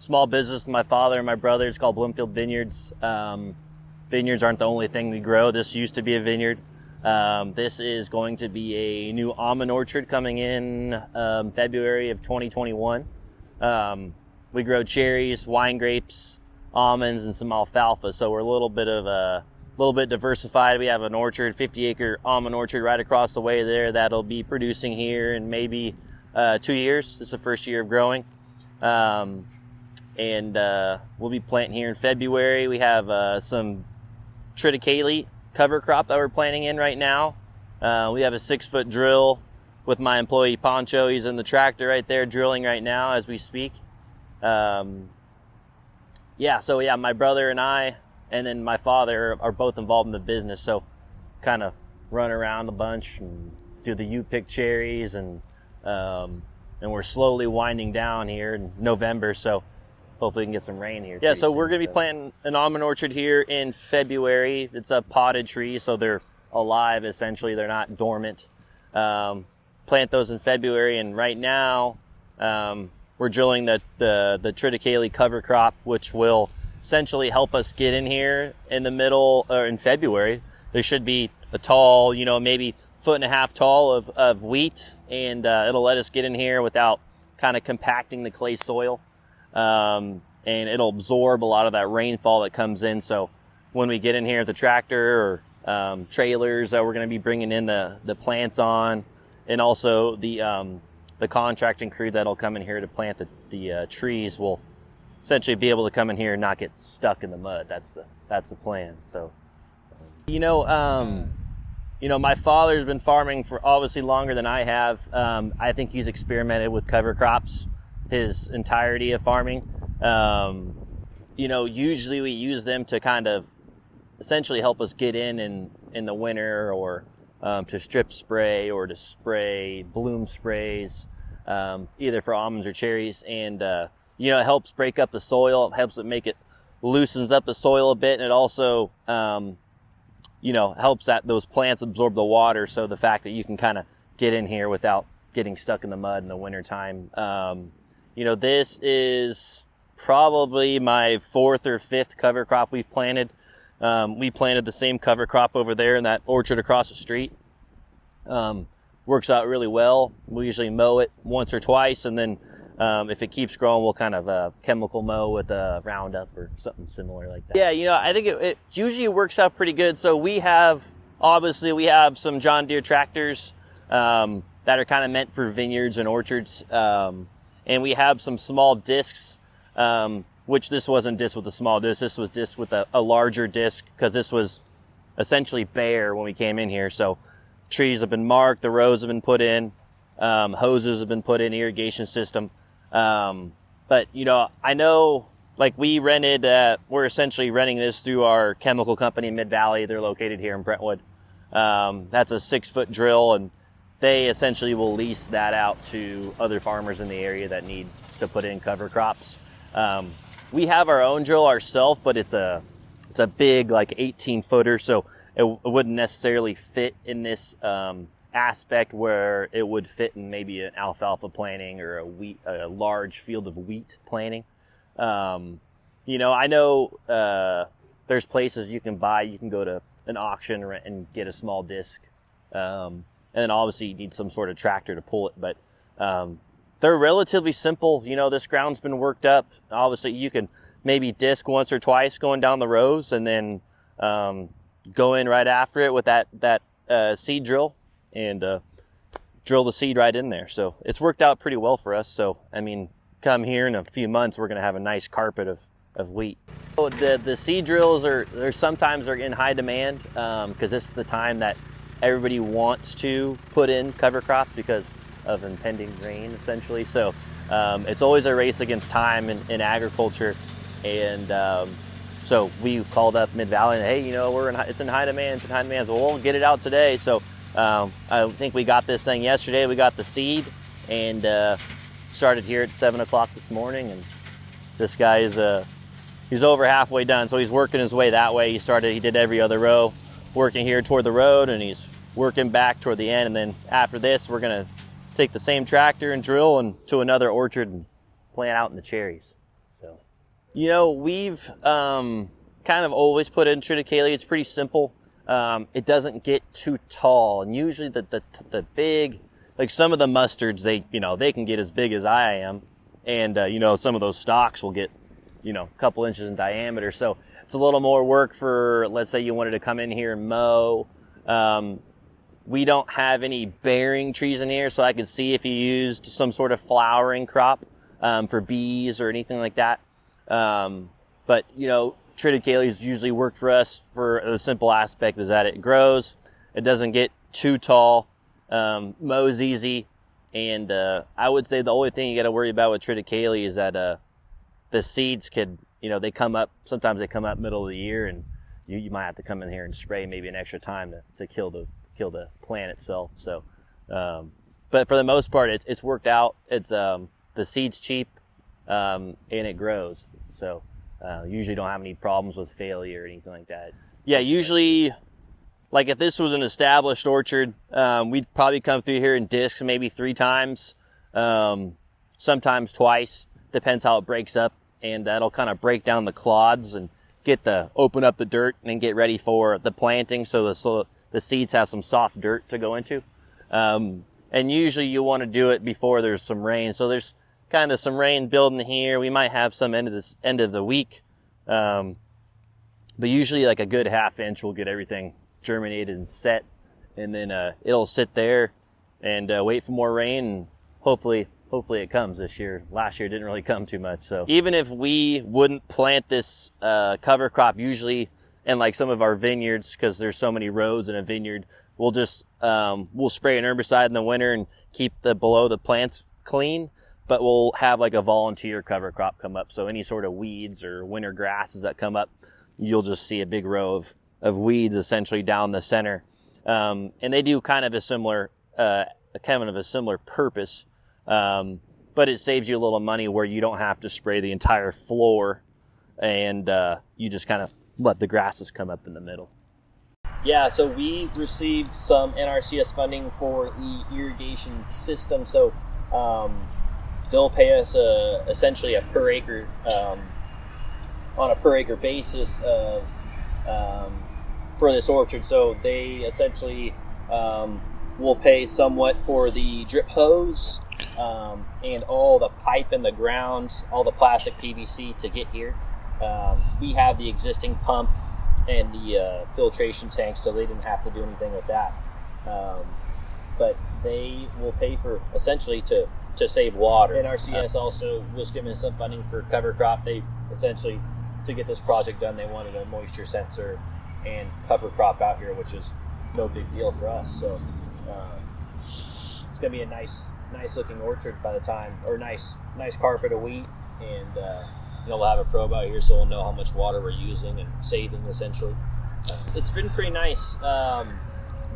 small business with my father and my brother. It's called Bloomfield Vineyards. Vineyards aren't the only thing we grow. This used to be a vineyard. This is going to be a new almond orchard coming in February of 2021. We grow cherries, wine grapes, almonds, and some alfalfa. So we're a little bit diversified. We have an orchard, 50-acre almond orchard right across the way there that'll be producing here in maybe 2 years. It's the first year of growing. We'll be planting here in February. We have some triticale cover crop that we're planting in right now. We have a 6-foot drill with my employee Poncho. He's in the tractor right there drilling right now as we speak. My brother and I, and then my father are both involved in the business, so kind of run around a bunch and do the U-pick cherries, and we're slowly winding down here in November, so hopefully we can get some rain here. Yeah, so we're going to be planting an almond orchard here in February. It's a potted tree, so they're alive essentially. They're not dormant. Plant those in February, and right now we're drilling the triticale cover crop, which will essentially help us get in here in the middle, or in February. There should be a tall, maybe 1.5 feet tall of wheat, and it'll let us get in here without kind of compacting the clay soil. And it'll absorb a lot of that rainfall that comes in. So when we get in here with the tractor or trailers that we're going to be bringing in the plants on, and also the contracting crew that'll come in here to plant the trees will essentially be able to come in here and not get stuck in the mud. That's the plan. So, my father's been farming for obviously longer than I have. I think he's experimented with cover crops his entirety of farming. Usually we use them to kind of essentially help us get in the winter, or to strip spray or to spray bloom sprays, either for almonds or cherries. And, it helps break up the soil. It helps loosens up the soil a bit. And it also, helps that those plants absorb the water. So the fact that you can kind of get in here without getting stuck in the mud in the wintertime. This is probably my 4th or 5th cover crop we've planted. We planted the same cover crop over there in that orchard across the street. Works out really well. We usually mow it once or twice, and then if it keeps growing, we'll kind of chemical mow with a Roundup or something similar like that. Yeah, I think it usually works out pretty good. So we have some John Deere tractors that are kind of meant for vineyards and orchards. And we have some small discs, which this wasn't disc with a small disc. This was disc with a larger disc, because this was essentially bare when we came in here. So trees have been marked, the rows have been put in, hoses have been put in, irrigation system. But I know, like, we're essentially renting this through our chemical company in Mid-Valley. They're located here in Brentwood. That's a 6-foot drill, and they essentially will lease that out to other farmers in the area that need to put in cover crops. We have our own drill ourselves, but it's a big, like, 18-footer, so it wouldn't necessarily fit in this aspect where it would fit in maybe an alfalfa planting or a large field of wheat planting. I know there's places you can go to an auction and get a small disc. And then obviously you need some sort of tractor to pull it, but they're relatively simple. This ground's been worked up. Obviously you can maybe disc once or twice going down the rows, and then go in right after it with that seed drill and drill the seed right in there. So it's worked out pretty well for us. So, come here in a few months, we're going to have a nice carpet of wheat. The seed drills are sometimes in high demand, because this is the time that everybody wants to put in cover crops because of impending rain, essentially. So it's always a race against time in agriculture. And so we called up Mid-Valley and, hey, it's in high demand. So we'll get it out today. So I think we got this thing yesterday. We got the seed and started here at 7 o'clock this morning. And this guy he's over halfway done. So he's working his way that way. He did every other row, working here toward the road, and he's working back toward the end. And then after this, we're going to take the same tractor and drill to another orchard and plant out in the cherries. So You know, we've kind of always put in triticale. It's pretty simple. It doesn't get too tall, and usually the big, like some of the mustards, they can get as big as I am, and some of those stalks will get a couple inches in diameter. So it's a little more work for, let's say you wanted to come in here and mow. We don't have any bearing trees in here, so I could see if you used some sort of flowering crop for bees or anything like that. But triticales usually work for us for the simple aspect is that it grows, it doesn't get too tall, mows easy, and I would say the only thing you got to worry about with triticale is that the seeds could, they come up, sometimes they come up middle of the year, and you might have to come in here and spray maybe an extra time to kill the plant itself. So, but for the most part, it's worked out. It's the seed's cheap, and it grows. So usually don't have any problems with failure or anything like that. Yeah, usually, like if this was an established orchard, we'd probably come through here in discs maybe 3 times, sometimes twice. Depends how it breaks up, and that'll kind of break down the clods and open up the dirt and get ready for the planting, so the seeds have some soft dirt to go into. And usually you want to do it before there's some rain. So there's kind of some rain building here. We might have some end of the week, but usually like a good ½ inch will get everything germinated and set, and then it'll sit there and wait for more rain, and hopefully it comes this year. Last year it didn't really come too much. So even if we wouldn't plant this cover crop, usually in like some of our vineyards, because there's so many rows in a vineyard, we'll just we'll spray an herbicide in the winter and keep below the plants clean, but we'll have like a volunteer cover crop come up. So any sort of weeds or winter grasses that come up, you'll just see a big row of weeds essentially down the center. And they do kind of a similar purpose. But it saves you a little money where you don't have to spray the entire floor, and you just kind of let the grasses come up in the middle. Yeah, so we received some Nrcs funding for the irrigation system. So they'll pay us essentially a per acre, on a per acre basis of for this orchard. So they essentially will pay somewhat for the drip hose, and all the pipe in the ground, all the plastic PVC to get here. We have the existing pump and the filtration tank, so they didn't have to do anything with that. But they will pay for essentially to save water. Nrcs also was giving us some funding for cover crop. They essentially, to get this project done, they wanted a moisture sensor and cover crop out here, which is no big deal for us. So it's gonna be a nice looking orchard by the time, or nice carpet of wheat, and we'll have a probe out here, so we'll know how much water we're using and saving essentially. It's been pretty nice.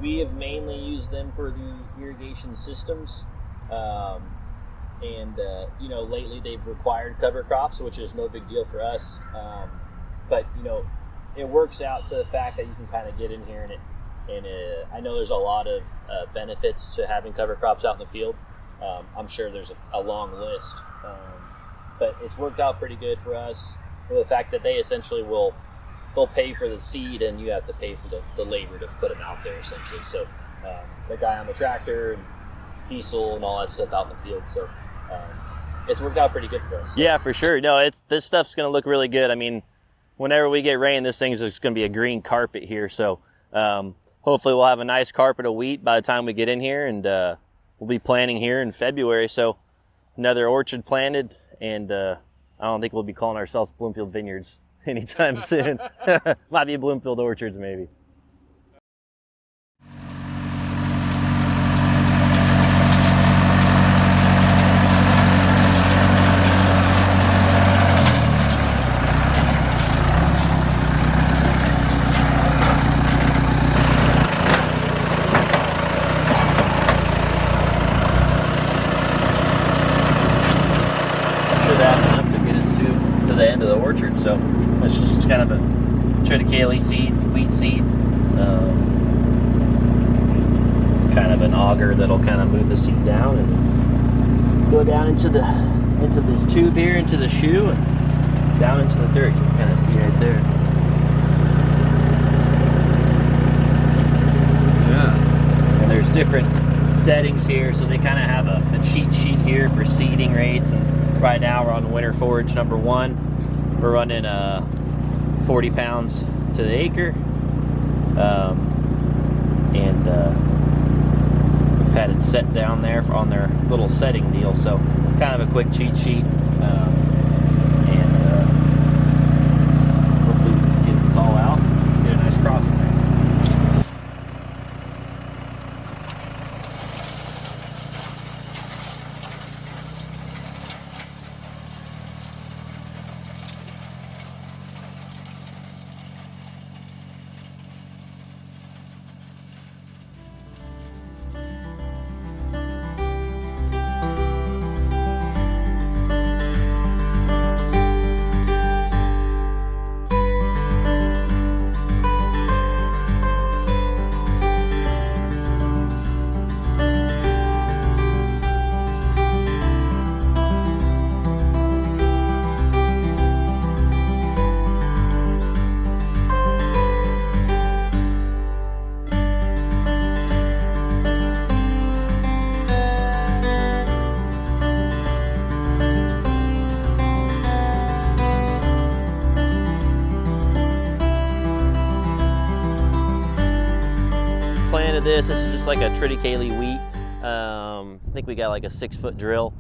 We have mainly used them for the irrigation systems, and lately they've required cover crops, which is no big deal for us. But it works out to the fact that you can kind of get in here and I know there's a lot of benefits to having cover crops out in the field. I'm sure there's a long list, but it's worked out pretty good for us, for the fact that they essentially they'll pay for the seed, and you have to pay for the labor to put them out there essentially. So the guy on the tractor and diesel and all that stuff out in the field. So it's worked out pretty good for us. So. Yeah, for sure. No, this stuff's going to look really good. I mean, whenever we get rain, this thing's just going to be a green carpet here. So hopefully we'll have a nice carpet of wheat by the time we get in here, and we'll be planting here in February. So another orchard planted, and I don't think we'll be calling ourselves Bloomfield Vineyards anytime soon. Might be Bloomfield Orchards maybe. So it's just kind of a triticale seed, wheat seed, kind of an auger that'll kind of move the seed down and go down into this tube here, into the shoe, and down into the dirt. You can kind of see right there. Yeah. And there's different settings here, so they kind of have a cheat sheet here for seeding rates. And right now we're on winter forage number 1. We're running 40 pounds to the acre. We've had it set down there on their little setting deal, so kind of a quick cheat sheet. Hopefully we can get this all out and get a nice crop from there. This is just like a triticale wheat. I think we got like a 6-foot drill.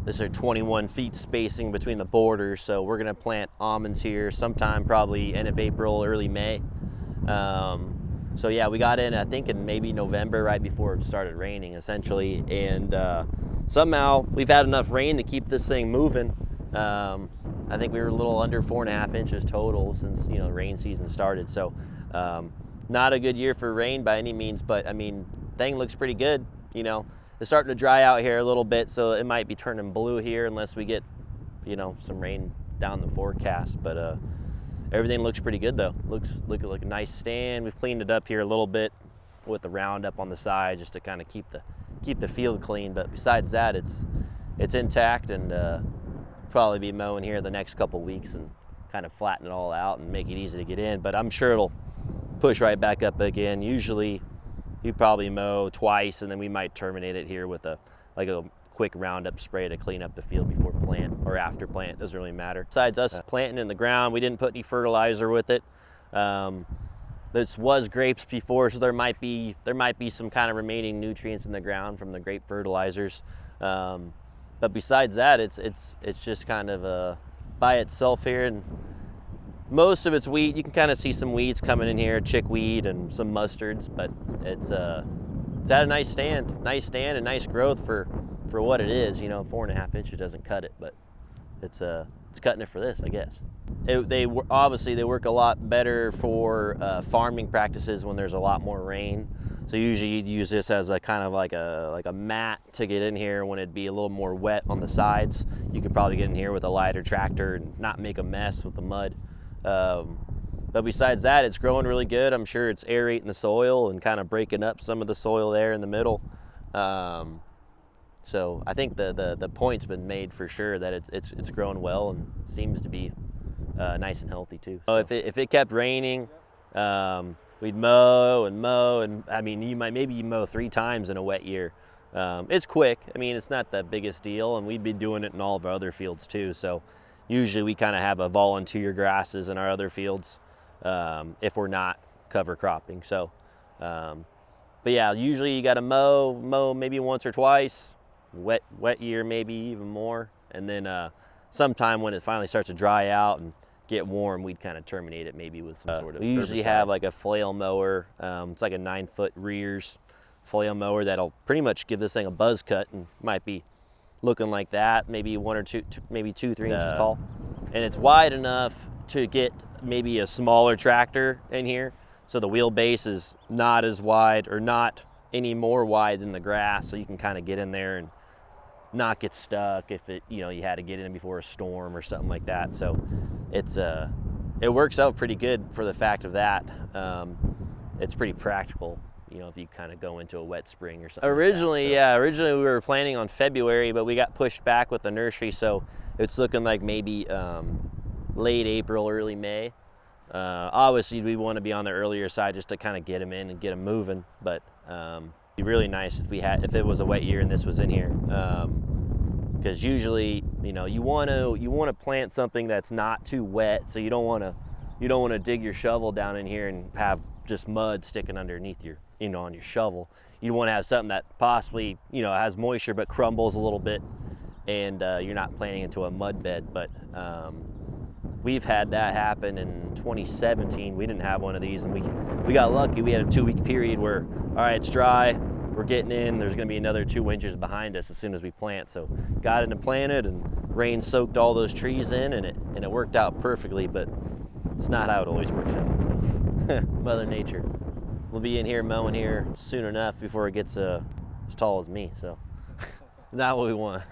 This are 21 feet spacing between the borders, so we're gonna plant almonds here sometime probably end of April, early May. So yeah, we got in I think in maybe November, right before it started raining essentially, and somehow we've had enough rain to keep this thing moving. I think we were a little under 4.5 inches total since rain season started. So not a good year for rain by any means, but I mean, thing looks pretty good. It's starting to dry out here a little bit, so it might be turning blue here unless we get, some rain down the forecast. But everything looks pretty good though. Looks like a nice stand. We've cleaned it up here a little bit with the Roundup on the side just to kind of keep the field clean. But besides that, it's intact, and probably be mowing here the next couple weeks and kind of flatten it all out and make it easy to get in. But I'm sure it'll push right back up again. Usually you probably mow twice, and then we might terminate it here with a quick Roundup spray to clean up the field before plant or after plant. Doesn't really matter. Besides us planting in the ground, we didn't put any fertilizer with it. This was grapes before, so there might be some kind of remaining nutrients in the ground from the grape fertilizers. But besides that, it's just kind of by itself here, and most of it's wheat. You can kind of see some weeds coming in here, chickweed and some mustards, but it's at a nice stand and nice growth for what it is. 4.5 inches doesn't cut it, but it's cutting it for this, I guess. They work a lot better for farming practices when there's a lot more rain. So usually you'd use this as a kind of like a mat to get in here when it'd be a little more wet on the sides. You could probably get in here with a lighter tractor and not make a mess with the mud. But besides that, it's growing really good. I'm sure it's aerating the soil and kind of breaking up some of the soil there in the middle. So I think the point's been made for sure that it's growing well and seems to be nice and healthy too. So if it kept raining, we'd mow, and I mean, you mow 3 times in a wet year. It's quick. I mean, it's not the biggest deal, and we'd be doing it in all of our other fields too. So usually we kind of have a volunteer grasses in our other fields if we're not cover cropping. So, but yeah, usually you got to mow maybe once or twice. Wet year maybe even more, and then sometime when it finally starts to dry out and get warm, we'd kind of terminate it maybe with some sort of we usually herbicide. Have like a flail mower. It's like a 9-foot rears flail mower that'll pretty much give this thing a buzz cut, and might be looking like that, maybe 1 or 2, maybe 2-3 inches tall, and it's wide enough to get maybe a smaller tractor in here, so the wheelbase is not as wide or not any more wide than the grass, so you can kind of get in there and not get stuck if you had to get in before a storm or something like that. So it works out pretty good for the fact of that. It's pretty practical you know, if you kind of go into a wet spring or something. Originally, originally we were planning on February, but we got pushed back with the nursery, so it's looking like maybe late April, early May. Obviously, we want to be on the earlier side just to kind of get them in and get them moving, but it'd be really nice if it was a wet year and this was in here, because usually, you know, you want to plant something that's not too wet, so you don't want to dig your shovel down in here and have just mud sticking underneath your, you know, on your shovel. You want to have something that possibly, you know, has moisture but crumbles a little bit, and you're not planting into a mud bed. But we've had that happen in 2017. We didn't have one of these, and we got lucky. We had a 2-week period where, all right, it's dry, we're getting in, there's going to be another 2 winters behind us as soon as we plant. So got it and planted, and rain soaked all those trees in, and it worked out perfectly. But it's not how it always works out. So. Mother Nature. We'll be in here mowing here soon enough before it gets as tall as me, so not what we want.